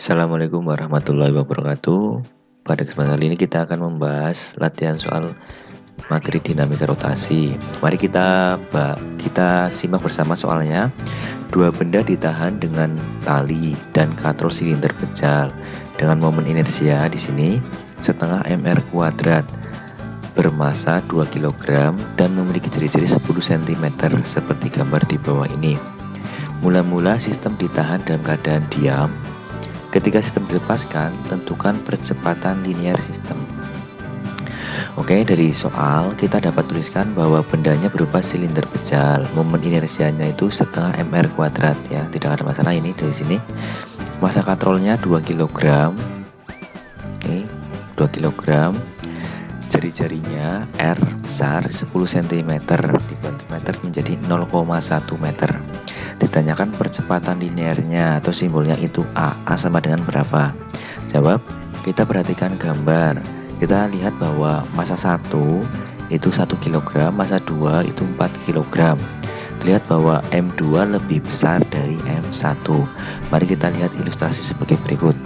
Assalamualaikum warahmatullahi wabarakatuh. Pada kesempatan kali ini kita akan membahas latihan soal materi dinamika rotasi. Mari kita simak bersama soalnya. Dua benda ditahan dengan tali dan katrol silinder pejal dengan momen inersia di sini setengah mr kuadrat, bermasa 2 kg dan memiliki jari-jari 10 cm seperti gambar di bawah ini. Mula-mula sistem ditahan dalam keadaan diam. Ketika sistem dilepaskan, tentukan percepatan linear sistem. Oke, dari soal kita dapat tuliskan bahwa bendanya berupa silinder pejal. Momen inersianya itu setengah mr kuadrat ya, tidak ada masalah ini dari sini. Masa katrolnya 2 kg. Oke, 2 kg. Jari-jarinya R besar 10 cm dibantu meter menjadi 0,1 meter. Ditanyakan percepatan linearnya atau simbolnya itu A. A sama dengan berapa? Jawab, kita perhatikan gambar. Kita lihat bahwa masa 1 itu 1 kg, masa 2 itu 4 kg. Lihat bahwa M2 lebih besar dari M1. Mari kita lihat ilustrasi sebagai berikut.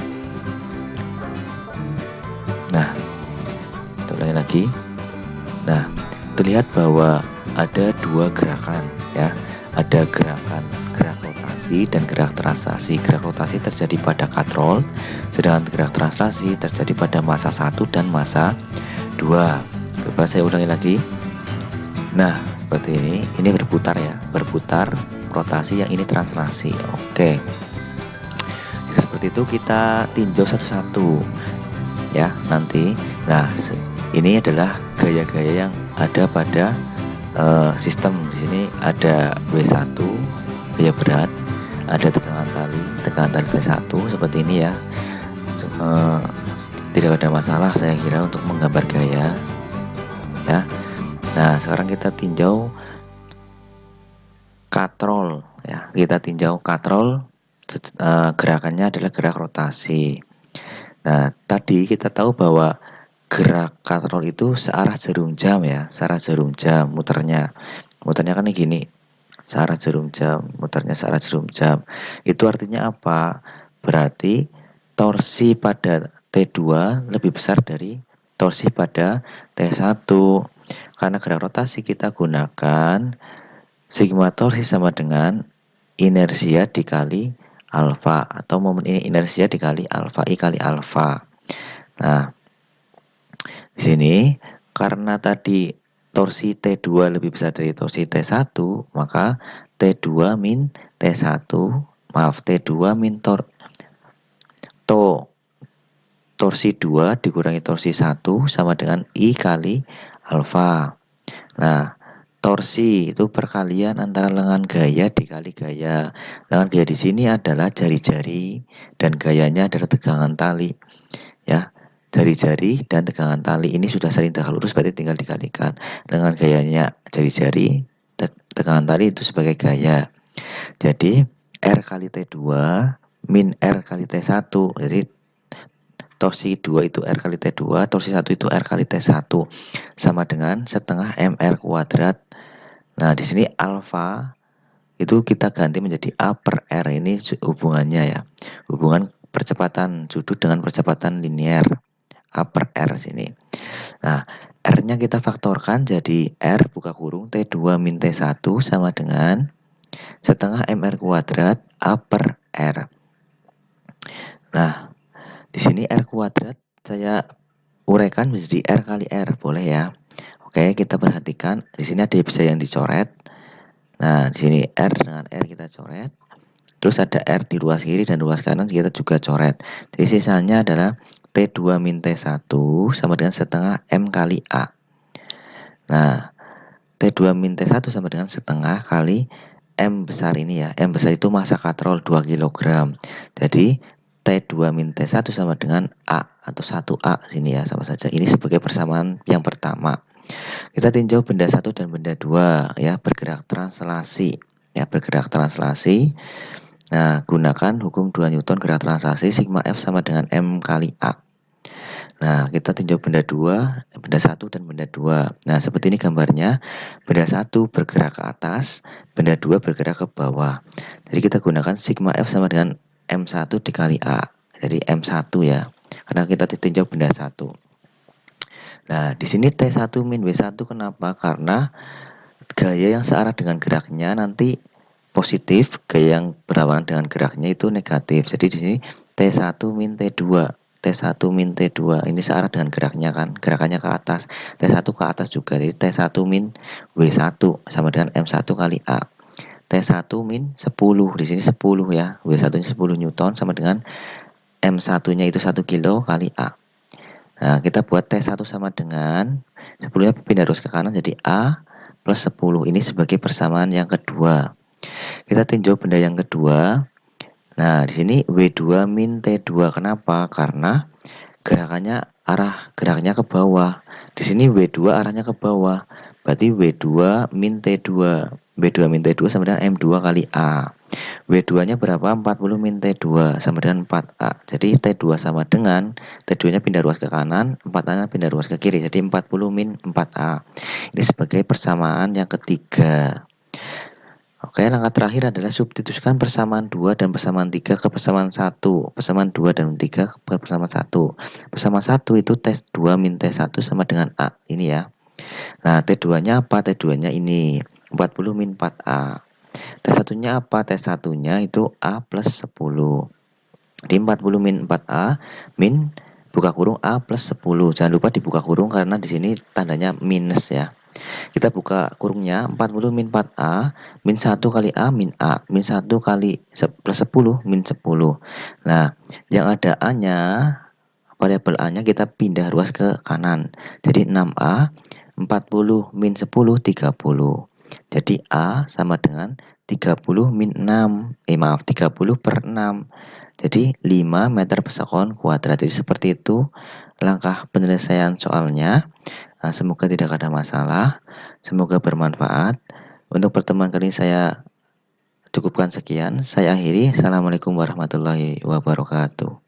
Nah, kita ulangi lagi. Nah, terlihat bahwa ada dua gerakan ya. Ada gerak rotasi dan gerak translasi. Gerak rotasi terjadi pada katrol, sedangkan gerak translasi terjadi pada masa 1 dan masa 2. Coba saya ulangi lagi. Nah, seperti ini berputar ya, berputar rotasi, yang ini translasi. Oke. Jika seperti itu kita tinjau satu-satu ya nanti. Nah, ini adalah gaya-gaya yang ada pada sistem. Di sini ada W1 gaya berat, ada tegangan tali T1 seperti ini ya. Tidak ada masalah saya kira untuk menggambar gaya ya. Nah, sekarang kita tinjau katrol ya. Kita tinjau katrol, gerakannya adalah gerak rotasi. Nah, tadi kita tahu bahwa gerak katrol itu searah jarum jam ya, searah jarum jam muternya kan gini, searah jarum jam, muternya searah jarum jam. Itu artinya apa? Berarti torsi pada T2 lebih besar dari torsi pada T1. Karena gerak rotasi kita gunakan sigma torsi sama dengan inersia dikali alfa, atau momen ini inersia dikali alfa, I kali alfa. Nah, di sini karena tadi torsi T2 lebih besar dari torsi T1, maka T2 min T1, T2 min torsi 2 dikurangi torsi 1 sama dengan I kali alfa. Nah, torsi itu perkalian antara lengan gaya dikali gaya. Lengan gaya di sini adalah jari-jari dan gayanya adalah tegangan tali. Ya, jari-jari dan tegangan tali ini sudah saling tegak lurus, berarti tinggal dikalikan. Dengan gayanya jari-jari, tegangan tali itu sebagai gaya. Jadi R kali T2 min R kali T1. Jadi torsi 2 itu R kali T2, torsi 1 itu R kali T1 sama dengan setengah mR kuadrat. Nah, di sini alfa itu kita ganti menjadi A per R. Ini hubungannya ya. Hubungan percepatan sudut dengan percepatan linear. A per R sini. Nah, R-nya kita faktorkan jadi R buka kurung T2 min T1 sama dengan setengah mR kuadrat A per R. Nah, di sini R kuadrat saya uraikan menjadi R kali R, boleh ya. Oke, kita perhatikan di sini ada bisa yang dicoret. Nah, di sini R dengan R kita coret. Terus ada R di ruas kiri dan ruas kanan kita juga coret. Jadi sisanya adalah T2 min T1 sama dengan setengah M kali A. Nah, T2 min T1 sama dengan setengah kali M besar ini ya. M besar itu masa katrol 2 kg. Jadi T2 min T1 sama dengan A atau 1A sini ya, sama saja. Ini sebagai persamaan yang pertama. Kita tinjau benda 1 dan benda 2 ya, bergerak translasi. Ya, bergerak translasi. Nah, gunakan hukum 2 Newton gerak translasi sigma F sama dengan M kali A. Nah, kita tinjau benda 2, benda 1 dan benda 2. Nah, seperti ini gambarnya. Benda 1 bergerak ke atas, benda 2 bergerak ke bawah. Jadi kita gunakan sigma F sama dengan M1 dikali A. Jadi M1 ya. Karena kita ditinjau benda 1. Nah, di sini T1 min W1 kenapa? Karena gaya yang searah dengan geraknya nanti positif, gaya yang berlawanan dengan geraknya itu negatif. Jadi di sini T1 min T2. T1 min T2 ini searah dengan geraknya kan, gerakannya ke atas. T1 ke atas juga. Jadi T1 min W1 sama dengan M1 kali A. T1 min 10. Di sini 10 ya. W1-nya 10 Newton sama dengan M1-nya itu 1 kilo kali A. Nah, kita buat T1 sama dengan 10-nya pindah arus ke kanan jadi A plus 10. Ini sebagai persamaan yang kedua. Kita tinjau benda yang kedua. Nah, di sini W2 min T2. Kenapa? Karena geraknya ke bawah. Di sini W2 arahnya ke bawah. Berarti W2 min T2. W2 min T2 sama dengan M2 kali A. W2-nya berapa? 40 min T2 sama dengan 4A. Jadi T2 sama dengan T2-nya pindah ruas ke kanan, 4A-nya pindah ruas ke kiri. Jadi 40 min 4A. Ini sebagai persamaan yang ketiga. Oke, langkah terakhir adalah substitusikan persamaan 2 dan persamaan 3 ke persamaan 1. Persamaan 2 dan 3 ke persamaan 1. Persamaan 1 itu T2 min T1 sama dengan A. Ini ya. Nah, T2-nya apa? T2-nya ini 40 min 4A. T1-nya apa? T1-nya itu A plus 10. Jadi 40 min 4A min buka kurung A plus 10. Jangan lupa dibuka kurung karena di sini tandanya minus ya. Kita buka kurungnya 40 min 4A min 1 kali A min A min 1 kali plus 10 min 10. Nah, yang ada A-nya, variabel A-nya kita pindah ruas ke kanan. Jadi 6A 40 min 10 30. Jadi A sama dengan 30 min 6. 30 per 6. Jadi 5 meter per sekon kuadrat. Jadi seperti itu langkah penyelesaian soalnya. Semoga tidak ada masalah. Semoga bermanfaat. Untuk pertemuan kali ini saya cukupkan sekian. Saya akhiri. Assalamualaikum warahmatullahi wabarakatuh.